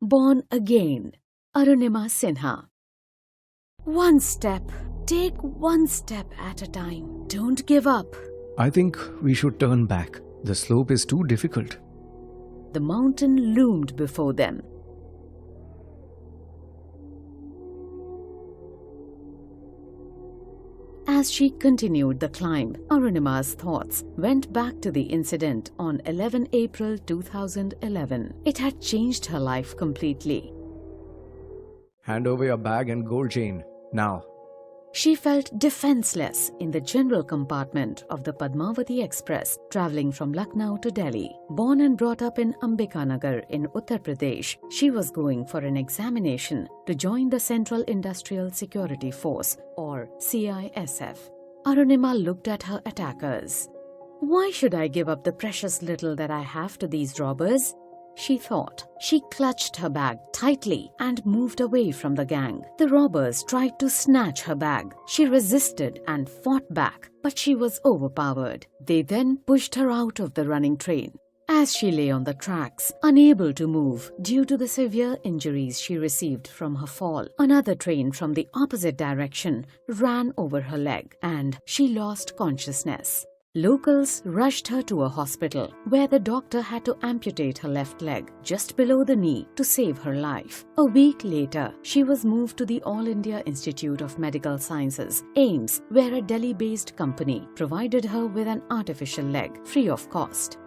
Born Again, Arunima Sinha. One step. Take one step at a time. Don't give up. I think we should turn back. The slope is too difficult. The mountain loomed before them. As she continued the climb, Arunima's thoughts went back to the incident on 11 April 2011. It had changed her life completely. Hand over your bag and gold chain, now. She felt defenseless in the general compartment of the Padmavati Express traveling from Lucknow to Delhi. Born and brought up in Ambikanagar in Uttar Pradesh, she was going for an examination to join the Central Industrial Security Force, or CISF. Arunima looked at her attackers. Why should I give up the precious little that I have to these robbers? She thought. She clutched her bag tightly and moved away from the gang. The robbers tried to snatch her bag. She resisted and fought back, but she was overpowered. They then pushed her out of the running train. As she lay on the tracks, unable to move due to the severe injuries she received from her fall, another train from the opposite direction ran over her leg and she lost consciousness. Locals rushed her to a hospital where the doctor had to amputate her left leg just below the knee to save her life. A week later, she was moved to the All India Institute of Medical Sciences, AIIMS, where a Delhi-based company provided her with an artificial leg free of cost.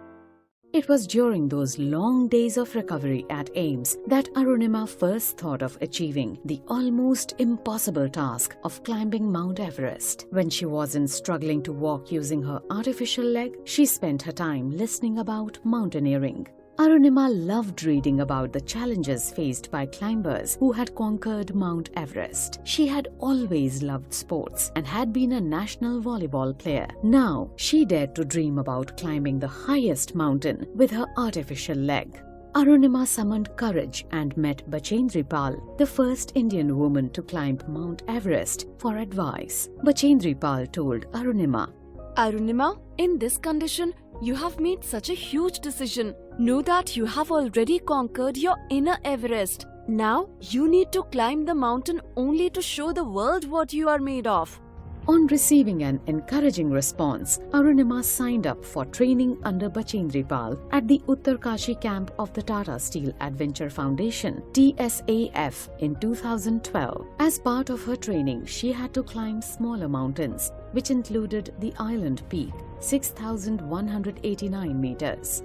It was during those long days of recovery at AIIMS that Arunima first thought of achieving the almost impossible task of climbing Mount Everest. When she wasn't struggling to walk using her artificial leg, she spent her time listening about mountaineering. Arunima loved reading about the challenges faced by climbers who had conquered Mount Everest. She had always loved sports and had been a national volleyball player. Now, she dared to dream about climbing the highest mountain with her artificial leg. Arunima summoned courage and met Bachendri Pal, the first Indian woman to climb Mount Everest, for advice. Bachendri Pal told Arunima, Arunima, in this condition, you have made such a huge decision. Know that you have already conquered your inner Everest. Now, you need to climb the mountain only to show the world what you are made of. On receiving an encouraging response, Arunima signed up for training under Bachendri Pal at the Uttarkashi camp of the Tata Steel Adventure Foundation (TSAF) in 2012. As part of her training, she had to climb smaller mountains, which included the Island Peak, 6,189 meters.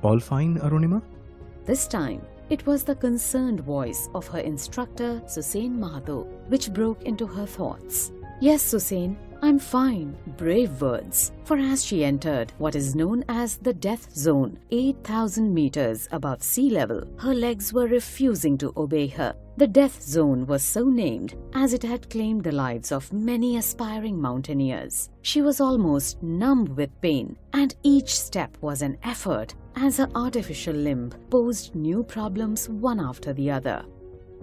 All fine, Arunima? This time, it was the concerned voice of her instructor, Susain Mahato, which broke into her thoughts. Yes, Susain, I'm fine. Brave words. For as she entered what is known as the death zone, 8,000 meters above sea level, her legs were refusing to obey her. The death zone was so named as it had claimed the lives of many aspiring mountaineers. She was almost numb with pain, and each step was an effort as her artificial limb posed new problems one after the other.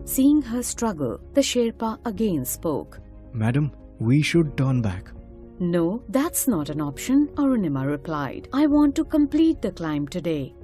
Seeing her struggle, the Sherpa again spoke. Madam, we should turn back. No, that's not an option, Arunima replied. I want to complete the climb today.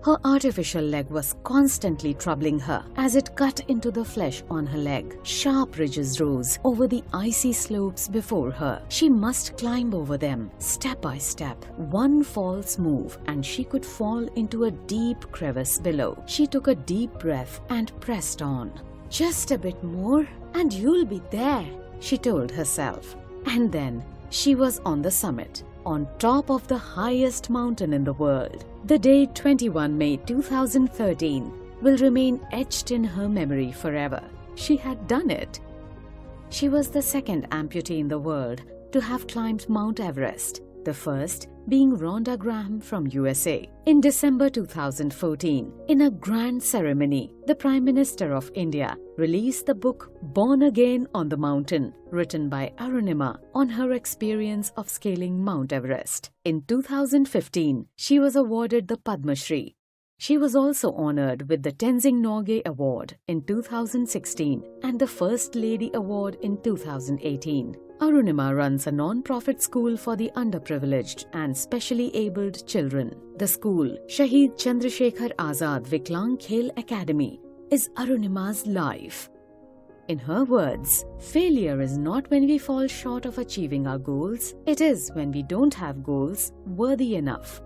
Her artificial leg was constantly troubling her as it cut into the flesh on her leg. Sharp ridges rose over the icy slopes before her. She must climb over them, step by step. One false move and she could fall into a deep crevice below. She took a deep breath and pressed on. Just a bit more and you'll be there, she told herself. And then she was on the summit, on top of the highest mountain in the world. The day 21 May 2013 will remain etched in her memory forever. She had done it. She was the second amputee in the world to have climbed Mount Everest, the first being Rhonda Graham from USA. In December 2014, in a grand ceremony, the Prime Minister of India released the book Born Again on the Mountain, written by Arunima on her experience of scaling Mount Everest. In 2015, she was awarded the Padma Shri. She was also honored with the Tenzing Norgay Award in 2016 and the First Lady Award in 2018. Arunima runs a non-profit school for the underprivileged and specially abled children. The school, Shaheed Chandrasekhar Azad Viklang Khel Academy, is Arunima's life. In her words, failure is not when we fall short of achieving our goals, it is when we don't have goals worthy enough.